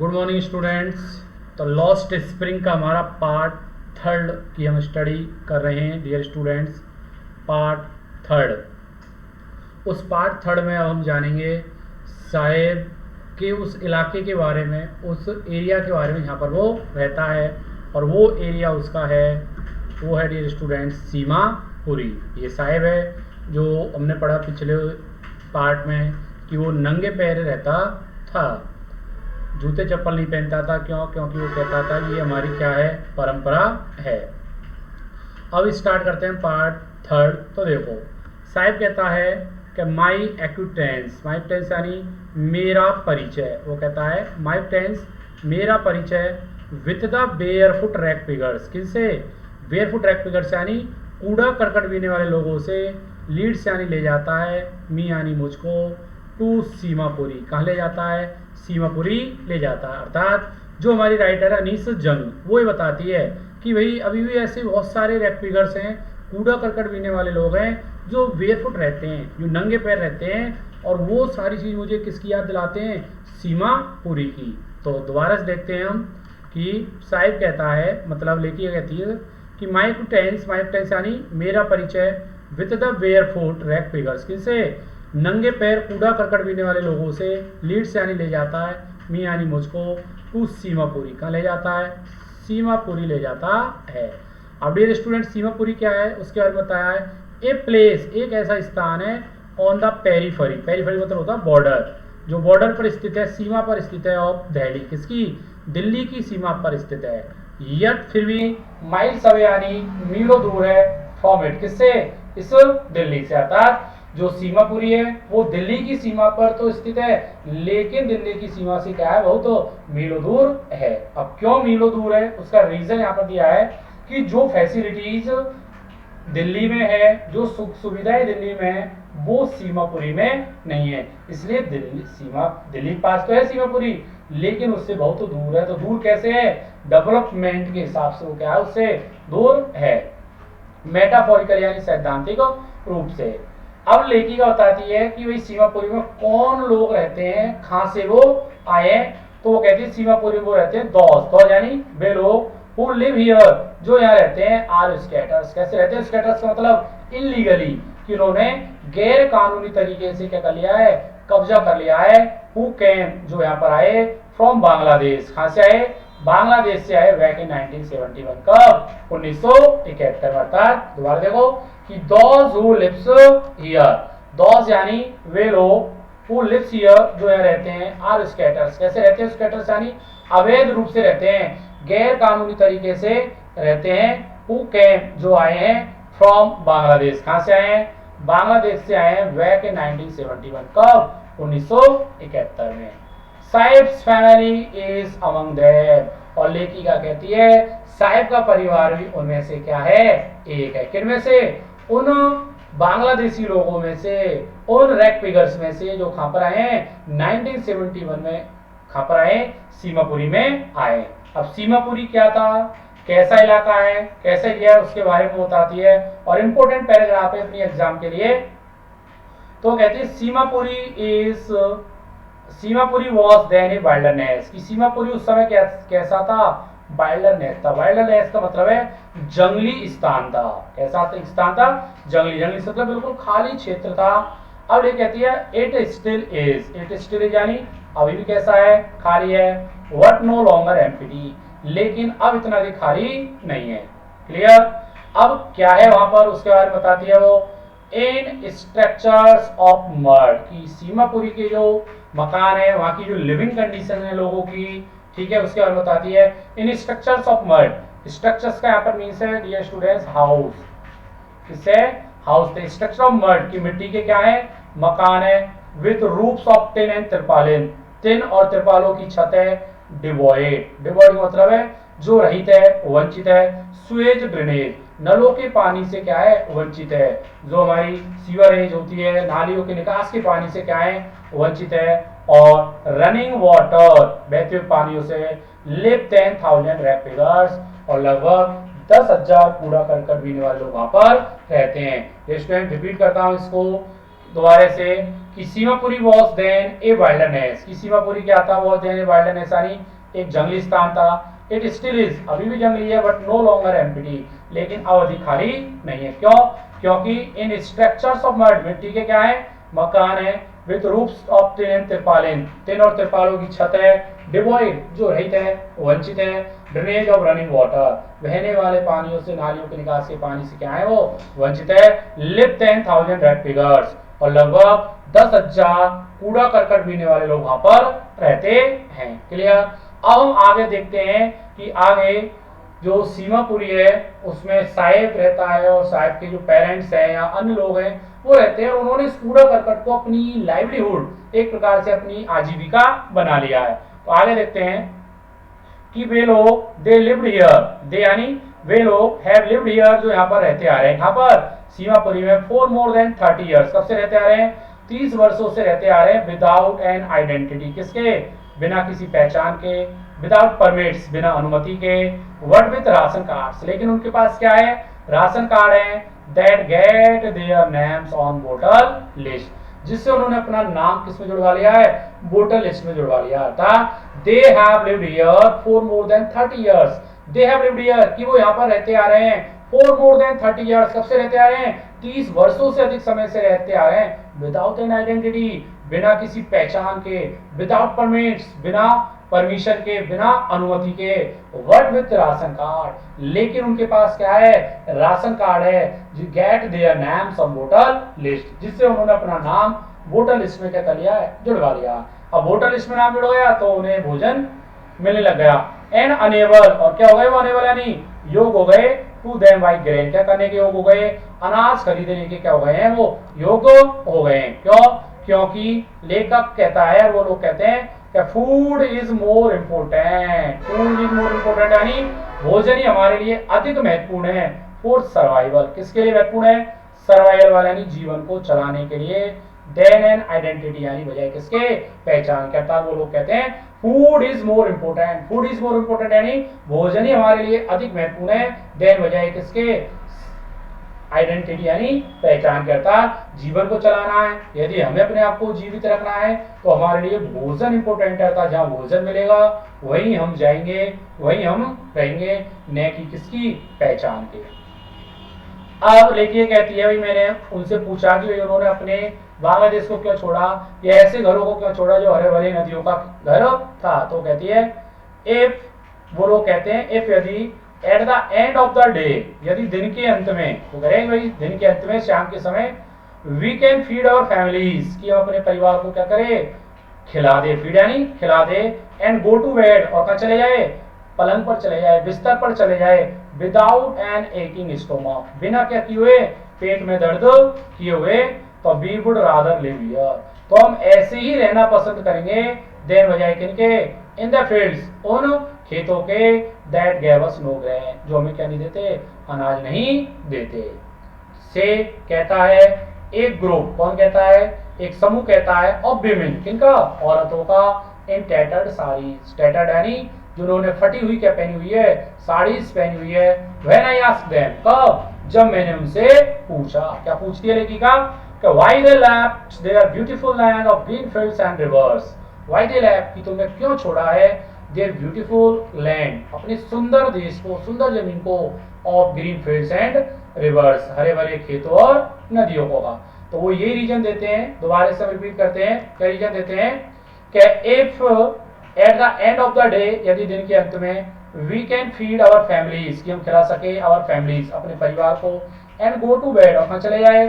Good morning students. तो lost spring का हमारा पार्ट थर्ड की हम स्टडी कर रहे हैं डियर स्टूडेंट्स। पार्ट थर्ड, उस पार्ट थर्ड में अब हम जानेंगे साहेब के उस इलाके के बारे में, उस एरिया के बारे में जहाँ पर वो रहता है, और वो एरिया उसका है, वो है डियर स्टूडेंट्स सीमापुरी। ये साहेब है जो हमने पढ़ा पिछले पार्ट में कि वो नंगे पैर रहता था, जूते चप्पल नहीं पहनता था। क्यों? क्योंकि वो कहता था कि ये हमारी क्या है, परंपरा है। अब स्टार्ट करते हैं पार्ट थर्ड। तो देखो, साहिब कहता है कि माई एक्विटेंस, माई एक्विटेंस यानी मेरा परिचय। वो कहता है माई एक्विटेंस मेरा परिचय with the bare foot rag pickers. किनसे? बेयर फुट रैक पिगर्स यानी कूड़ा करकट बीने वाले लोगों से। लीड्स यानी ले जाता है, मी यानी मुझको, टू सीमापुरी। कहाँ ले जाता है? सीमापुरी ले जाता है। अर्थात जो हमारी राइटर है अनीस जंग, वो ये बताती है कि भाई अभी भी ऐसे बहुत सारे रैक पिगर्स हैं, कूड़ा करकट बीने वाले लोग हैं जो बेयरफुट रहते हैं, जो नंगे पैर रहते हैं, और वो सारी चीज़ मुझे किसकी याद दिलाते हैं? सीमापुरी की। तो दोबारा से देखते हैं हम कि साहिब कहता है, मतलब लेखिका कहती है कि माई एक्विटेंस यानी मेरा परिचय with the barefoot rack pickers. किनसे? नंगे पैर कूड़ा करकट बीने वाले लोगों से। लीड्स यानी ले जाता है, मी यानी मुझको, टू सीमापुरी। कहाँ ले जाता है? सीमापुरी ले जाता है। अब डियर स्टूडेंट, सीमापुरी क्या है उसके बारे में बताया है। ए प्लेस, एक ऐसा स्थान है, ऑन द पेरीफरी। पेरीफरी मतलब होता है बॉर्डर, जो बॉर्डर पर स्थित है, सीमा पर स्थित है ऑफ दिल्ली। किसकी? दिल्ली की सीमा पर स्थित है। यट फिर भी माइल्स अवे यानी मीलों दूर है फ्रॉम इट। किससे? इस दिल्ली से। अर्थात जो सीमापुरी है वो दिल्ली की सीमा पर तो स्थित है, लेकिन दिल्ली की सीमा से क्या है, वो तो मीलों दूर है। अब क्यों मीलों दूर है, उसका रीजन यहाँ पर दिया है कि जो फैसिलिटीज दिल्ली में है, जो सुख सुविधाएं दिल्ली में है, वो सीमापुरी में नहीं है। इसलिए दिल्ली पास तो है सीमापुरी, लेकिन उससे बहुत दूर है। तो दूर कैसे है? डेवलपमेंट के हिसाब से वो क्या है, उससे दूर है, मेटाफोरिकल यानी सैद्धांतिक रूप से। अब लेखिका बताती है कि भाई सीमापुरी में कौन लोग रहते हैं, कहां से वो आए। तो वो कहती है सीमापुरी में वो रहते हैं दोस्त, यानी वे लोग हु लिव हियर, जो यहाँ रहते हैं, आर स्कैटर्स। कैसे रहते हैं? स्कैटर्स का मतलब इलीगली, कि उन्होंने गैर कानूनी तरीके से क्या कर लिया है, कब्जा कर लिया है। हु केम, जो यहाँ पर आए, फ्रॉम बांग्लादेश। कहां से आए? बांग्लादेश से आए। Back in 1971। कब? 1971 में। अर्थात दोबारा देखो कि those who lives here, those यानी वे लोग, who lives here जो यहाँ रहते हैं, are scattered। कैसे रहते हैं? scattered यानी अवैध रूप से रहते हैं, गैर कानूनी तरीके से रहते हैं। who came जो आए हैं, from बांग्लादेश। कहां से आए हैं? बांग्लादेश से आए हैं। Back in 1971। कब? 1971 में। Sahibs family is among them, और लेखिका कहती है साहिब का परिवार भी उनमें से क्या है, एक है। किनमें से? उन बांग्लादेशी लोगों में से, उन रैक पिगर्स में से, जो कहां पर आए हैं 1971 में, कहां पर आए? सीमापुरी में आए। अब सीमापुरी क्या था, कैसा इलाका है, कैसे गया, उसके बारे में बताती है, और इंपोर्टेंट पैराग्राफ है अपनी एग्जाम के लिए। तो कहते हैं Seemapuri was then a wilderness, कि सीमापुरी उस समय कैसा था? वाइल्डरनेस था। वाइल्डरनेस का मतलब है जंगली स्थान था। कैसा स्थान था? जंगली मतलब बिल्कुल खाली क्षेत्र था। अब ये कहती है इट स्टिल इज यानी अभी भी कैसा है? खाली है। व्हाट नो लॉन्गर एम्प्टी, लेकिन अब इतना भी खाली नहीं है। क्लियर? अब क्या है वहां पर, उसके बारे में बताती है वो। इन स्ट्रक्चर्स ऑफ मड, की सीमापुरी के जो मकान है, वहां की जो लिविंग कंडीशन है लोगों की, ठीक है, उसके बारे में बताती है। In structures of mud, structures का यहाँ पर मीन्स है डियर स्टूडेंट्स हाउस। किससे? हाउस थे। स्ट्रक्चर ऑफ मड की मिट्टी के क्या है, मकान है। With roofs of tin and tarpaulin, tin और त्रिपालों की छत है। डिवॉइड का मतलब है जो रहित है, वंचित है। स्वेज ड्रेनेज, नलों के पानी से क्या है, वंचित है। जो हमारी सीवरेज होती है, नालियों के निकास के पानी से क्या है, वंचित है। और रनिंग वाटर, बहते हुए पानियों से। लिव 10,000 रैक पिगर्स, और लगभग 10,000 कूड़ा करकट बीने वाले लोग वहां पर रहते हैं। स्टूडेंट रिपीट करता हूं इसको, दोबारा से कि Seemapuri was then a wilderness, कि सीमापुरी क्या था, वॉज देन ए वाइल्डरनेस यानी एक जंगली स्थान था। इट स्टिल इज, अभी भी जंगली है, बट नो लॉन्गर एम्प्टी, लेकिन अब अधिक खाली नहीं है। क्यों? क्योंकि इन स्ट्रक्चर्स ऑफ मड, मिट्टी के क्या है, मकान है, with roofs of tin and tarpaulin, tin और तिरपालों की छत है, डिवॉइड जो रहित है, वंचित है, ड्रेनेज ऑफ रनिंग वाटर, बहने वाले पानियों से, नालियों के निकास के पानी से क्या है वो वंचित है, लिव 10,000 रैट पिगर्स, और लगभग 10,000 कूड़ा करकट बीने वाले लोग वहां पर रहते हैं। क्लियर? अब हम आगे देखते हैं कि आगे जो सीमापुरी है उसमें साहेब रहता है और साहेब के जो पेरेंट्स हैं या अन्य लोग हैं वो रहते हैं, और उन्होंने इस कूड़ा करकट को अपनी लाइवलीहुड, एक प्रकार से अपनी आजीविका बना लिया है। तो आगे देखते हैं कि वे लोग दे लिव्ड हियर, दे यानी वे लोग हैव लिव्ड हियर, जो यहाँ पर रहते आ रहे हैं, यहाँ पर सीमापुरी में फॉर मोर देन 30 ईयर्स, कब से रहते आ रहे हैं, 30 वर्षों से रहते आ रहे हैं, विदाउट एन आइडेंटिटी, किसके, बिना किसी पहचान के, विदाउट परमिट्स, बिना अनुमति के, वर्ड विथ राशन कार्ड्स, लेकिन उनके पास क्या है, राशन कार्ड है, that get their names on voter list, जिससे उन्होंने अपना नाम किसमें जुड़वा लिया है, वोटर लिस्ट में जुड़वा लिया था। They have lived here for more than 30 years, they have lived here कि वो यहाँ पर रहते आ रहे हैं, फॉर मोर देन 30 इयर्स, कब से रहते आ रहे हैं, 30 वर्षों से अधिक समय से रहते आ रहे हैं, विदाउट एन आइडेंटिटी, बिना किसी पहचान के, विदाउट परमिट्स, बिना परमिशन के, बिना अनुमति के, वर्ड विथ राशन कार्ड, लेकिन उनके पास क्या है, राशन कार्ड है, get their names on voter list, जिससे उन्होंने अपना नाम वोटर लिस्ट में क्या कर लिया है, जुड़वा लिया। अब वोटर लिस्ट में नाम जुड़ गया तो उन्हें भोजन मिलने लग गया। एंड अनेबल, और क्या हो गए वो अनेबल यानी योग हो गए, टू देम बाय ग्रेन, क्या करने के योग हो गए, अनाज खरीदने के क्या हो गए हैं, वो योग हो गए हैं। क्यों? क्योंकि लेखक कहता है, वो लोग कहते हैं कि food is more important, food is more important यानी भोजन ही हमारे लिए अधिक महत्वपूर्ण है, फॉर सर्वाइवल, किसके लिए महत्वपूर्ण है, सर्वाइवल वाले यानी जीवन को चलाने के लिए, देन एन आइडेंटिटी यानी बजाय किसके, पहचान के, अर्थात वो लोग कहते हैं food is more important, food is more important यानी भोजन ही हमारे लिए अधिक महत्वपूर्ण है, देन बजाय किसके, आइडेंटिटी यानी पहचान के, अर्थात जीवन को चलाना है, यदि हमें अपने आप को जीवित रखना है तो हमारे लिए भोजन इंपॉर्टेंट है, अर्थात जहाँ भोजन मिलेगा वहीं हम जाएंगे, वहीं हम रहेंगे, न कि किसकी पहचान के। अब लेकिन कहती है, भाई मैंने उनसे पूछा कि उन्होंने अपने बांग्लादेश को क्यों छोड़ा, या ऐसे घरों को क्यों छोड़ा जो हरे भरे नदियों का घर था, तो कहती है इफ, वो लोग कहते हैं इफ, यदि eight the end of the day, यदि दिन के अंत में, तो करेंगे भाई दिन के अंत में, शाम के समय, we can feed our families, कि हम अपने परिवार को क्या करें, खिला दे, फीड यानी खिला दे, एंड गो टू बेड, और कहाँ चले जाए, पलंग पर चले जाए, बिस्तर पर चले जाए, विदाउट एन एकिंग स्टोमक, बिना क्या किए हुए, पेट में दर्द किए हुए, तो we would rather live here, तो हम ऐसे ही रहना पसंद करेंगे, देन बजाय किनके, इन द फील्ड्स, उन खेतों के, that gave us know grain, जो हमें क्या नहीं देते, अनाज नहीं देते। से कहता है एक ग्रुप, कौन कहता है, एक समूह कहता है, ऑफ विमेन, किनका, औरतों का, इन टैटर्ड साड़ीज, टैटर्ड यानी जिन्होंने फटी हुई क्या पहनी हुई है, साड़ीज पहनी हुई है, व्हेन आई आस्क्ड देम, कब, जब मैंने उनसे पूछा, क्या पूछती है लेखिका, कि why they left their beautiful land of green fields and rivers, why they left, कि तुमने क्यों छोड़ा है, देयर ब्यूटीफुल लैंड, अपने सुंदर देश को, सुंदर जमीन को, of green fields and rivers, हरे भरे खेतों और नदियों को का। तो वो ये रीजन देते हैं, दोबारा से रिपीट करते हैं, क्या रीजन देते हैं, कि if at the end of the day, यदि दिन के अंत में, we can feed our families, कि हम खिला सके आवर फैमिलीज, अपने परिवार को, एंड गो टू बेड, और कहाँ चले जाए,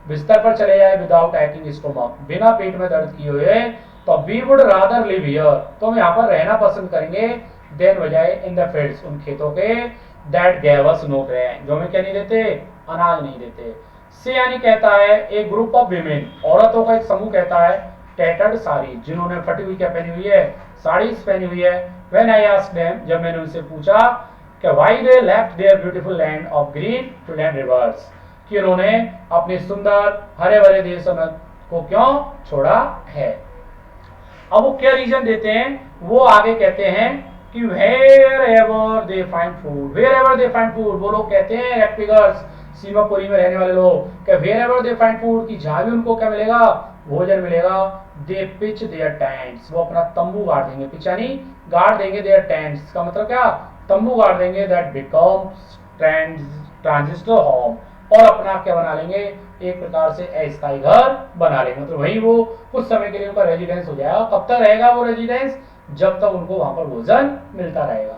बिस्तर पर चले जाए, विदाउट एकिंग स्टोमक, बिना पेट में दर्द किए हुए, तो we would rather live here, तो हम यहाँ पर रहना पसंद करेंगे, देन बजाय इन द फील्ड्स, उन खेतों के, that gave us know grain, जो हमें क्या नहीं देते, अनाज नहीं देते। से यानी कहता है एक ग्रुप ऑफ विमेन, औरतों का एक समूह कहता है, टैटर्ड साड़ी, जिन्होंने फटी हुई क्या पहनी हुई है, साड़ीज पहनी हुई है, व्हेन आई आस्क्ड देम, जब मैंने उनसे पूछा कि why they left their beautiful land of green field and rivers, कि उन्होंने अपने सुंदर हरे भरे देश को क्यों छोड़ा है। अब वो क्या रीजन देते हैं, वो आगे कहते हैं कि wherever they find food, wherever they find food, वो लोग कहते हैं रेक्टिगर्स, सीमापुरी में रहने वाले लोग, क्या wherever they find food, कि जहां भी उनको क्या मिलेगा, भोजन मिलेगा, they pitch their tents, वो अपना तंबू गाड़ देंगे, पिच यानी गाड़ देंगे, their tents का मतलब क्या, तंबू गाड़ देंगे, that becomes ट्रांजिस्टर होम, और अपना क्या बना लेंगे, एक प्रकार से अस्थायी घर बना लेंगे, मतलब वही वो कुछ समय के लिए उनका रेजिडेंस हो जाएगा। कब तक रहेगा वो रेजिडेंस, जब तक उनको वहां पर भोजन मिलता रहेगा।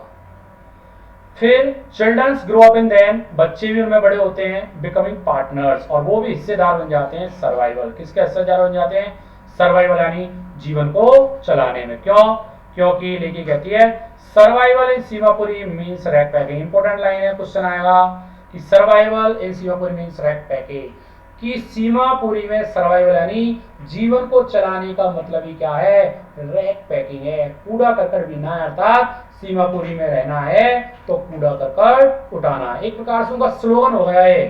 फिर childrens grow up in them, बच्चे भी उनमें बड़े होते हैं, बिकमिंग पार्टनर्स, और वो भी हिस्सेदार बन जाते हैं सर्वाइवल, किसके हिस्सेदार बन जाते हैं, सर्वाइवल यानी जीवन को चलाने में। क्यों, क्योंकि लेके कहती है सर्वाइवल इन Seemapuri means rack packing, important line है, क्वेश्चन आएगा कि सर्वाइवल इन सीमापुरी मींस रैक पैकिंग, कि सीमापुरी में सर्वाइवल यानी जीवन को चलाने का मतलब ही क्या है, रैक पैकिंग है, कूड़ा करकट बीनना है, अर्थात सीमापुरी में रहना है तो कूड़ा करकट उठाना, एक प्रकार से उनका स्लोगन हो गया है।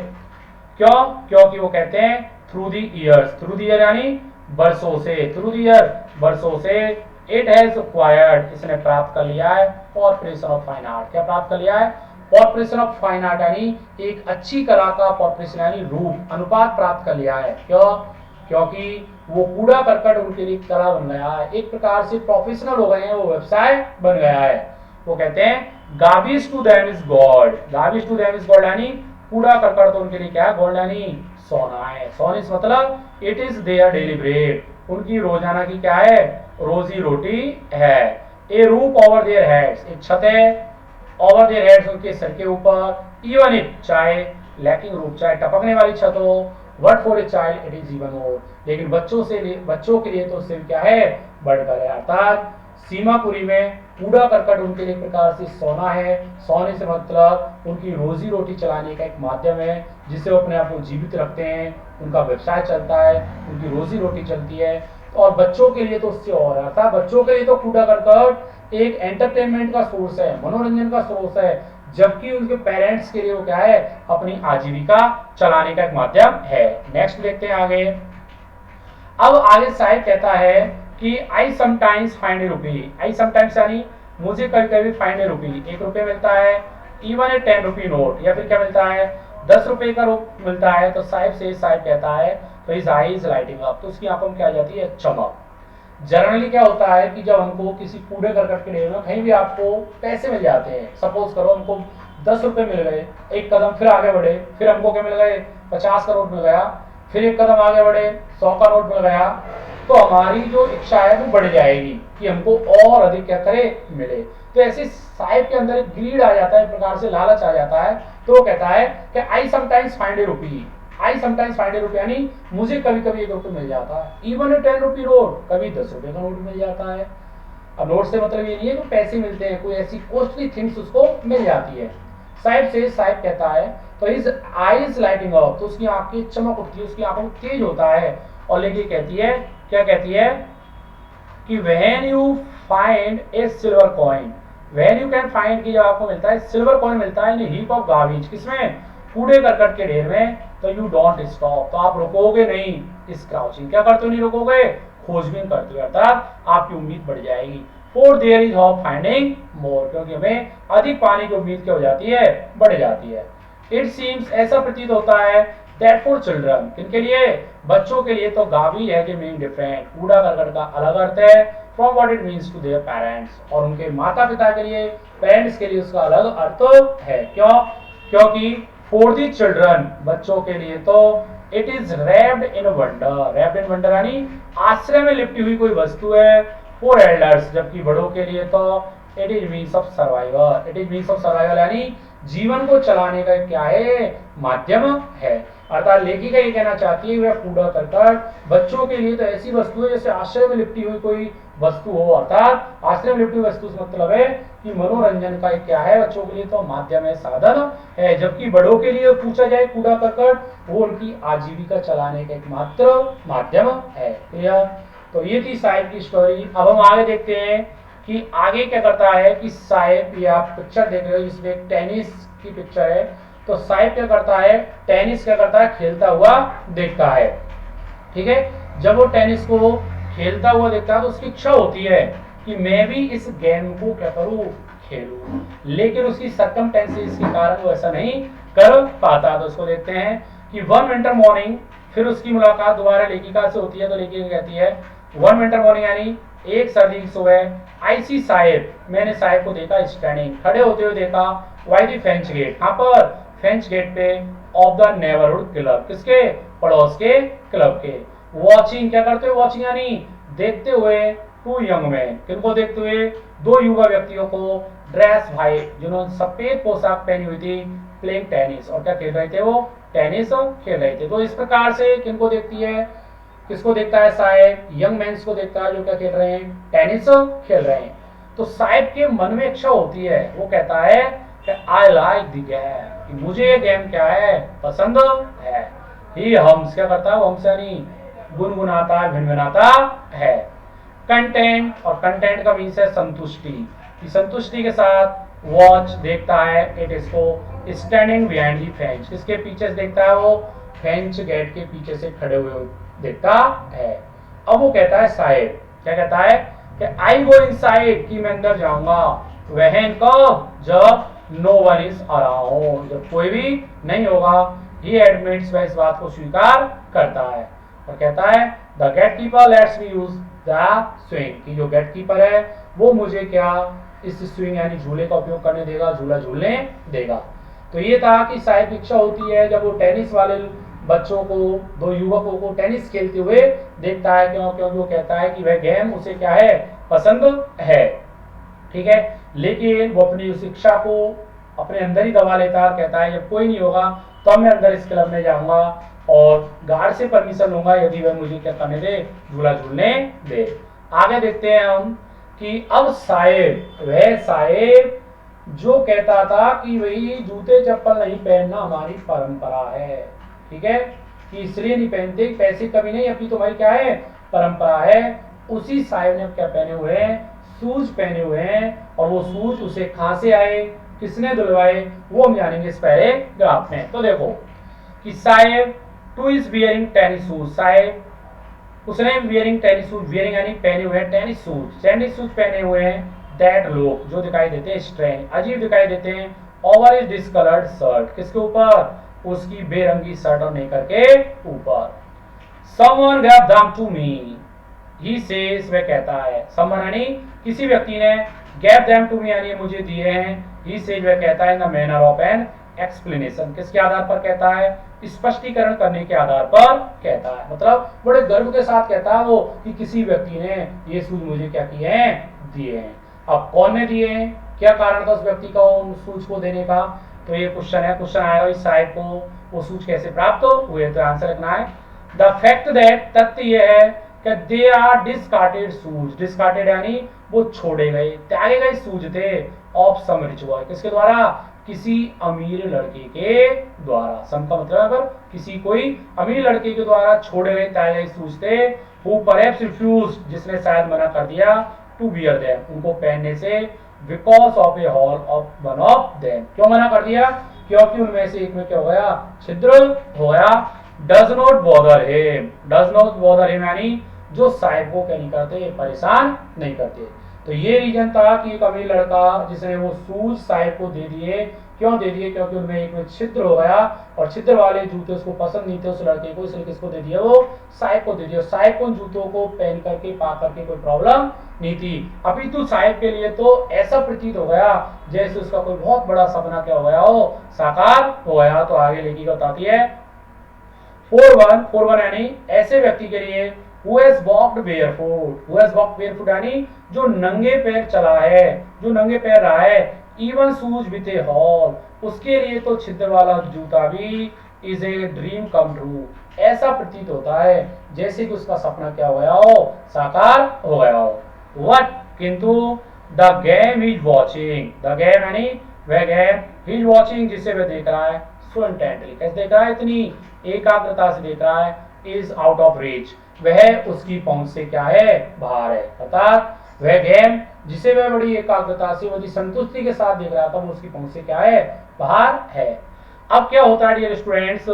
क्यों, क्योंकि वो कहते हैं through the years, through the year यानी वर्षों से, थ्रू द ईयर वर्षों से, इट हैज एक्वायर्ड, इसने प्राप्त कर लिया है, कॉर्पोरेशन ऑफ फाइन आर्ट, क्या प्राप्त कर लिया है, कॉर्पोरेशन ऑफ फाइन आर्ट यानी एक अच्छी कला का कॉर्पोरेशन यानी रूप, अनुपात प्राप्त कर लिया है। क्यों, क्योंकि वो कूड़ा करकट उनके लिए कला बन गया है, एक प्रकार से प्रोफेशनल हो गए हैं, वो व्यवसाय बन गया है। वो कहते हैं garbage to them is god, garbage to them is god यानी कूड़ा करकट तो उनके लिए क्या है, गोल्ड यानी सोना है, सोनिस मतलब it is their daily bread, उनकी रोजाना की क्या है, रोजी रोटी है। ए रूफ ओवर देयर हेड्स, एक छत है, ओवर देयर हेड्स उनके सर के ऊपर, इवन इफ चाहे लैकिंग रूफ, चाहे टपकने वाली छत हो, what for a child it is even more, लेकिन बच्चों के लिए तो सिर्फ क्या है, बढ़कर है, अर्थात सीमापुरी में कूड़ा करकट उनके लिए प्रकार से सोना है, सोने से मतलब उनकी रोजी रोटी चलाने का एक माध्यम है, जिससे वो अपने आप को जीवित रखते हैं, उनका व्यवसाय चलता है, उनकी रोजी रोटी चलती है। और बच्चों के लिए तो उससे और, अर्थात बच्चों के लिए तो कूड़ा करकट एक एंटरटेनमेंट का सोर्स है, मनोरंजन का सोर्स है, जबकि उनके पेरेंट्स के लिए वो क्या है, अपनी आजीविका चलाने का एक माध्यम है। नेक्स्ट देखते हैं आगे। अब आगे साहिब कहता है कि I sometimes find a rupee, I sometimes यानी मुझे कभी कभी फाइंड ए रुपी, 1 रुपये मिलता है, इवन ए 10 रुपी नोट, या फिर क्या मिलता है, 10 रुपए का नोट मिलता है, तो साहिब कहता है तो हिज आईज लाइटिंग अप, तो उसकी आंखों में क्या आ जाती है, चमक। जनरली क्या होता है कि जब हमको किसी कूड़े करकट के ढेर में कहीं भी आपको पैसे मिल जाते हैं, सपोज करो हमको 10 रुपए मिल गए, एक कदम फिर आगे बढ़े, फिर हमको क्या मिल गए, 50 का नोट मिल गया, फिर एक कदम आगे बढ़े, 100 का नोट मिल गया, तो हमारी जो इच्छा है वो बढ़ जाएगी कि हमको और अधिक क्या करे, मिले। तो ऐसे साहिब के अंदर एक ग्रीड आ जाता है, एक प्रकार से लालच आ जाता है, तो वो कहता है कि I sometimes find a rupee, I sometimes find a rupee यानी मुझे कभी कभी 1 रुपये मिल जाता है, इवन ए 10 रुपी नोट, कभी 10 रुपए का नोट मिल जाता है। अब नोट से मतलब ये नहीं है कि पैसे मिलते हैं, कोई ऐसी कॉस्टली थिंग्स उसको मिल जाती है। साहिब कहता है तो हिज आईज लाइटिंग अप, तो उसकी आंखें चमक उठती है, उसकी आंखों में तेज होता है, और लेके कहती है, क्या कहती है कि when you find A silver coin, when you can find, कि जब आपको मिलता है सिल्वर कॉइन मिलता है इन हीप ऑफ गार्बेज, किसमें, कूड़े करकट के ढेर में, तो यू डोंट स्टॉप, तो आप रुकोगे नहीं, इस क्राउचिंग, क्या करते हो, नहीं रुकोगे, खोजबीन करते हो, अर्थात आपकी उम्मीद बढ़ जाएगी। For there is hope finding more, क्योंकि हमें अधिक पाने की उम्मीद क्या हो जाती है, बढ़ जाती है। इट सीम्स, ऐसा प्रतीत होता है, दैट फॉर चिल्ड्रन, किनके लिए, बच्चों के लिए, तो गावी है कि मीन डिफरेंट, कूड़ा करकट का अलग अर्थ है, from what it means to their parents, और उनके माता पिता के लिए, पेरेंट्स के लिए उसका अलग अर्थ है। क्यों, क्योंकि फॉर द चिल्ड्रन, बच्चों के लिए तो it is wrapped in wonder, wrapped in wonder यानी आश्रय में लिपटी हुई कोई वस्तु है, फॉर एल्डर्स, जबकि बड़ों के लिए तो it is means of survival, it is means of survival यानी जीवन को चलाने का क्या है, माध्यम है। अर्थात लेखिका ये कहना चाहती है वह कूड़ा करकट बच्चों के लिए तो ऐसी वस्तु है जैसे आश्रय में लिपटी हुई कोई वस्तु हो, अर्थात आश्रय में लिपटी हुई वस्तु से मतलब है कि मनोरंजन का क्या है, बच्चों के लिए तो माध्यम है, साधन है, जबकि बड़ों के लिए पूछा जाए कूड़ा करकट वो उनकी आजीविका चलाने का एकमात्र माध्यम है। क्लियर, तो ये थी साहिब की स्टोरी। अब हम आगे देखते हैं कि आगे क्या करता है कि साहिब, ये आप पिक्चर देख रहे हो जिसमें एक टेनिस की पिक्चर है, तो साहिब क्या करता है, टेनिस क्या करता है, खेलता हुआ देखता है। ठीक है, जब वो टेनिस को खेलता हुआ देखता है तो उसकी इच्छा होती है कि मैं भी इस गेम को क्या करूं, खेलूं, लेकिन उसकी सर्कमटेंसेस के कारण वो ऐसा नहीं कर पाता। तो उसको देखते हैं कि वन विंटर मॉर्निंग, फिर उसकी मुलाकात दोबारा लेखिका से होती है। तो लेखिका कहती है वन विंटर मॉर्निंग यानी एक सर्दी की सुबह, आई सी साहेब, मैंने साहेब को देखा स्टैंडिंग, खड़े होते हुए देखा, वाई दी फेंच गेट, कहां पर, फेंच गेट पे, ऑफ द नेबरहुड क्लब, किसके, पड़ोस के क्लब के, वॉचिंग, क्या करते हुए, वॉचिंग यानी देखते हुए, टू यंग मैन, किनको देखते हुए, दो युवा व्यक्तियों को, ड्रेस वाइट, जिन्होंने सफेद पोशाक पहनी हुई थी, प्लेइंग टेनिस, और क्या खेल रहे थे वो, टेनिस खेल रहे थे। तो इस प्रकार से किनको देखती है, किसको देखता है साहेब, यंग मैंस को देखता है जो क्या खेल रहे हैं, टेनिस खेल रहे हैं। तो साहेब के मन में इच्छा होती है, वो कहता है कि आई लाइक द गेम, मुझे ये गेम क्या है, पसंद है। ही हम्स, क्या करता है, हम्स यानी गुनगुनाता है, भिनभिनाता है। कंटेंट, और कंटेंट का मीन्स है संतुष्टि, संतुष्टि के साथ वॉच देखता है, इट इसको स्टैंडिंग बिहाइंड दी फेंच, किसके पीछे से देखता है वो, फेंच गेट के पीछे से खड़े हुए देखता है। अब वो कहता है साहेब, क्या कहता है कि आई गो इनसाइड, कि मैं अंदर जाऊंगा, वहन कब, जब नो वन इज अराउंड, जब कोई भी नहीं होगा। ही एडमिट्स, वह इस बात को स्वीकार करता है और कहता है the gate keeper lets me use the swing, कि जो गेट कीपर है वो मुझे क्या, इस स्विंग यानी झूले का उपयोग करने देगा, झूला झूलने देगा। तो ये था कि साहेब की इच्छा होती है जब वो टेनिस वाले बच्चों को, दो युवकों को टेनिस खेलते हुए देखता है, क्योंकि वो कहता है कि वह गेम उसे क्या है, पसंद है, ठीक है। लेकिन वो अपनी उस इच्छा को अपने अंदर ही दबा लेता है, कहता है जब कोई नहीं होगा तब मैं अंदर इस क्लब में जाऊंगा और गार्ड से परमिशन लूंगा, यदि वह मुझे क्या करने दे, झूला झूलने दे। आगे देखते हैं हम कि अब साहेब, वह साहेब जो कहता था कि वही जूते चप्पल नहीं पहनना हमारी परंपरा है, ठीक है, कि इसलिए नहीं पहनते, पैसे कभी नहीं, अपनी तुम्हारी क्या है, परंपरा है। उसी साहेब ने क्या पहने हुए हैं, शूज पहने हुए हैं, और वो शूज उसे कहां से आए, किसने दिलवाए, वो हम जानेंगे इस पैराग्राफ में। तो देखो कि Saheb too is wearing tennis shoes, Saheb उसने वियरिंग टेनिस शूज, वियरिंग यानी पहने हुए हैं, टेनिस शूज पहने हुए हैं, दैट लुक, जो दिखाई देते हैं स्ट्रेंज, अजीब दिखाई देते हैं, ओवर इज डिस्कलर्ड शर्ट, किसके ऊपर, उसकी बेरंगी शर्ट और नेकर के ऊपर। Someone gave them to me, he says, वह कहता है, समवन यानी किसी व्यक्ति ने, गैव देम टू मी यानी मुझे दिए हैं, ही सेज वह कहता है, in the manner of an explanation, किसके आधार पर कहता है, स्पष्टीकरण करने के आधार पर कहता है, मतलब बड़े गर्व के साथ कहता है वो कि किसी व्यक्ति ने ये शूज मुझे क्या किए हैं, दिए हैं। अब कौन ने दिए हैं, क्या कारण था उस व्यक्ति का उन शूज को देने का, तो ये क्वेश्चन है, क्वेश्चन आएगा इस साहेब को वो शूज कैसे प्राप्त हुए, तो आंसर लिखना है द फैक्ट दैट, तथ्य ये है कि दे आर डिस्कार्टेड शूज, डिस्कार्टेड यानी वो छोड़े गए, त्यागे गए शूज थे, ऑफ सम रिच बॉय, किसके द्वारा, किसी अमीर लड़के के द्वारा, सम का मतलब अगर किसी कोई अमीर लड़के के द्वारा छोड़े गए त्यागे गए शूज थे, हु परहैप्स रिफ्यूज्ड, जिसने शायद मना कर दिया, टू वियर देम, उनको पहनने से, because of A hall of one of them, क्यों मना कर दिया, क्योंकि उनमें से एक में क्या हो गया, छिद्र हो गया। Does not bother him, does not bother him यानी जो साहिब को क्या नहीं करते, परेशान नहीं करते। तो ये रीजन था कि एक अमीर लड़का जिसने वो शूज साहिब को दे दिए, क्यों दे दिए, क्योंकि उनमें एक में छिद्र हो गया और छिद्र वाले जूते उसको पसंद नहीं थे उस लड़के को, इसलिए किसको दे दिया, वो साहिब को दे दिया। साहिब को जूतों को पहन करके पा करके कोई प्रॉब्लम नहीं थी, अपितु साहिब के लिए तो ऐसा प्रतीत हो गया जैसे उसका कोई बहुत बड़ा सपना क्या हो गया हो, साकार हो गया। तो आगे लेखिका बताती है 4-1 यानी ऐसे व्यक्ति के लिए who has walked barefoot यानी जो नंगे पैर चला है, जो नंगे पैर रहा है, even shoes with a hole, उसके लिए तो छिद्र वाला जूता भी is a dream come true, ऐसा प्रतीत होता है जैसे कि उसका सपना क्या हो गया हो, साकार हो गया हो। What, किंतु the game is watching, the game यानी वह गेम, he is watching जिसे वह देख रहा है, so intently, कैसे देख रहा है, इतनी एकाग्रता से देख रहा है, is out of reach, वह उसकी पहुंच से क्या है, बाहर है, अर्थात वह गेम जिसे वह बड़ी एकाग्रता से, बड़ी संतुष्टि के साथ देख रहा था, वो उसकी पहुंच से क्या है, बाहर है। अब क्या होता है डियर स्टूडेंट्स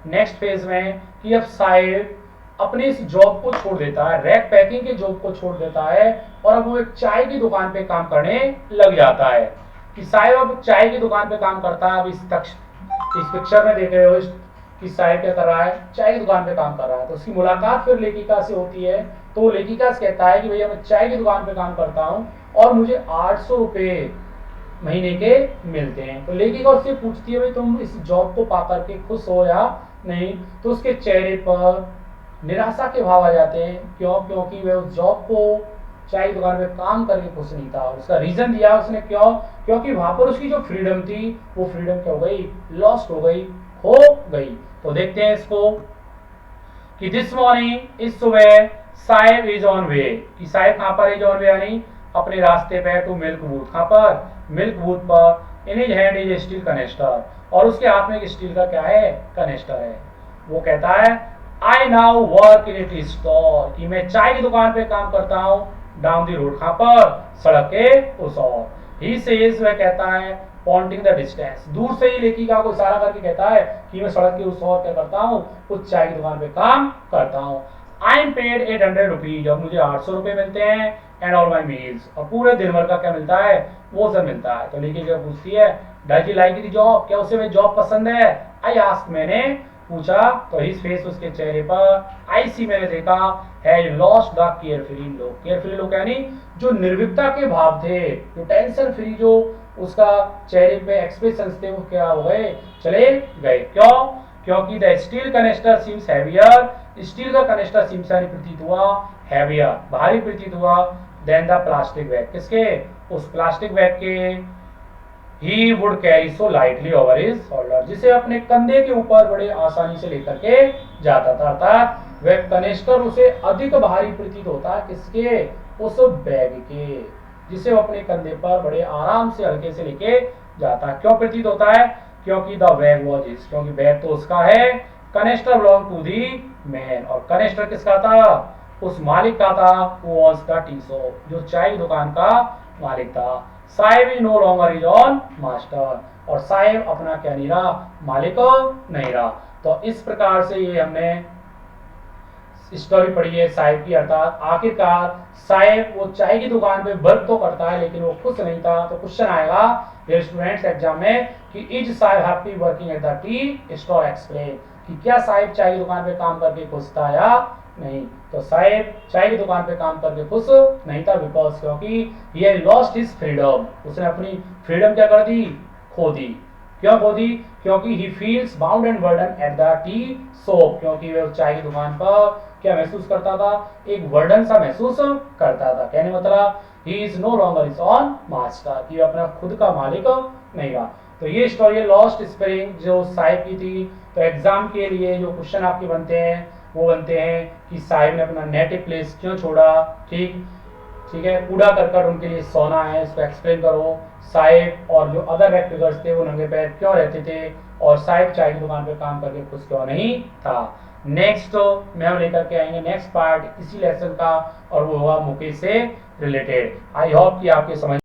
नेक्स्ट फेज में कि अब साहिब अपने इस जॉब को छोड़ देता है, रैक पैकिंग के जॉब को छोड़ देता है और अब वो एक चाय की दुकान पे काम करने लग जाता है। कि साहिब अब चाय की दुकान पे काम करता है। अब इस पिक्चर में देख रहे हो कि साहिब क्या कर रहा है, चाय की दुकान पे काम कर रहा है। तो उसकी मुलाकात फिर लेखिका से होती है। तो वो लेखिका से कहता है कि भैया मैं चाय की दुकान पे काम करता हूँ और मुझे 800 रुपये महीने के मिलते हैं। तो लेखिका उससे पूछती है भाई तुम इस जॉब को पा करके खुश हो या नहीं। तो उसके चेहरे पर निराशा के भाव आ जाते हैं। क्यों? क्योंकि वह उस जॉब को चाय की दुकान पे काम करके खुश नहीं था। उसका रीजन दिया उसने, क्यों? क्योंकि वहां पर उसकी जो फ्रीडम थी वो फ्रीडम क्या हो गई, लॉस्ट हो गई, खो गई। तो देखते हैं इसको कि दिस मॉर्निंग, इस सुबह, साहिब इज ऑन वे, कि साहिब कहां पर इज ऑन वे यानी अपने रास्ते पे टू मिल्क बूथ। कहां पर? मिल्क बूथ पर। In his hand is steel canister, और उसके हाथ में एक स्टील का क्या है, कनेस्टर है। वो कहता है I now work in it stall, कि मैं चाय की दुकान पे काम करता हूँ डाउन दी रोड। कहां पर? सड़क के उस ओर। ही सेज, वह कहता है पॉइंटिंग द डिस्टेंस, दूर से ही लेखिका को इशारा करके कहता है कि मैं सड़क के उस ओर क्या करता हूँ, उस चाय की दुकान पे काम करता हूँ। आई एम पेड 800 रुपीज, और मुझे 800 रुपए मिलते हैं। एंड ऑल माई मील्स, और पूरे दिन भर का क्या मिलता है, वो सब मिलता है। तो लेखिका पूछती है does you like the job, क्या उसे जॉब पसंद है? आई आस्क, मैंने पूछा। तो हिज फेस, उसके चेहरे पर, आई सी, मैंने देखा, has lost the carefree look. Carefree look यानी जो निर्भीकता के भाव थे, जो टेंशन फ्री जो उसका चेहरे पे एक्सप्रेशन थे, वो क्या हो गए, चले गए। क्यों? क्योंकि the steel canister seems heavier, steel का कनेस्टर सीम्स यानी प्रतीत हुआ, हैवियर भारी प्रतीत हुआ, देन द प्लास्टिक बैग, किसके, उस प्लास्टिक बैग के। He would carry so lightly over his shoulder, जिसे अपने कंधे के ऊपर बड़े आसानी से लेकर के जाता था। अर्थात वह कनेस्टर उसे अधिक भारी प्रतीत होता है, किसके, उस बैग के, जिसे वो अपने कंधे पर बड़े आराम से हल्के से लेके जाता है। क्यों प्रतीत होता है? क्योंकि द बैग वॉज हिज, क्योंकि बैग तो उसका है। Canister belong to the man, और कनेस्टर किसका था, उस मालिक का था। वो वॉज द टी शॉप, जो चाय की दुकान का मालिक था। Sahib is no longer his own master, और साहिब अपना क्या नहीं रहा, मालिक नहीं रहा। तो इस प्रकार से ये हमने स्टोरी पढ़ी है साहिब की। अर्थात आखिरकार साहिब वो चाय की दुकान पे वर्क तो करता है लेकिन वो खुश नहीं था। तो क्वेश्चन आएगा स्टूडेंट्स एग्जाम में कि is Sahib happy working at the tea stall, explain, कि क्या साहिब चाय की दुकान पे काम करके खुश था या नहीं। तो साहिब चाय की दुकान पे काम करके खुश नहीं था, बिकॉज क्योंकि ही लॉस्ट हिज फ्रीडम, उसने अपनी फ्रीडम क्या कर दी, खो दी। क्यों खो दी? क्योंकि he feels bound and burden at the tea shop, क्योंकि वह चाय की दुकान पर क्या महसूस करता था, एक बर्डन सा महसूस करता था। कहने मतलब he is no longer his own master, कि अपना खुद का मालिक नहीं रहा। तो ये स्टोरी लॉस्ट स्प्रिंग जो साहिब की थी। तो एग्जाम के लिए जो क्वेश्चन आपके बनते हैं वो बनते हैं कि साहिब ने अपना नेटिव प्लेस क्यों छोड़ा। ठीक है, कूड़ा करकट उनके लिए सोना है, इसको एक्सप्लेन करो। साहिब और जो अदर रेड फिगर्स थे वो नंगे पैर क्यों रहते थे, और साहिब चाय की दुकान पे काम करके खुश क्यों नहीं था। नेक्स्ट में हम लेकर के आएंगे नेक्स्ट पार्ट इसी लेसन का, और वो हुआ मुकेश से रिलेटेड। आई होप कि आपके समझ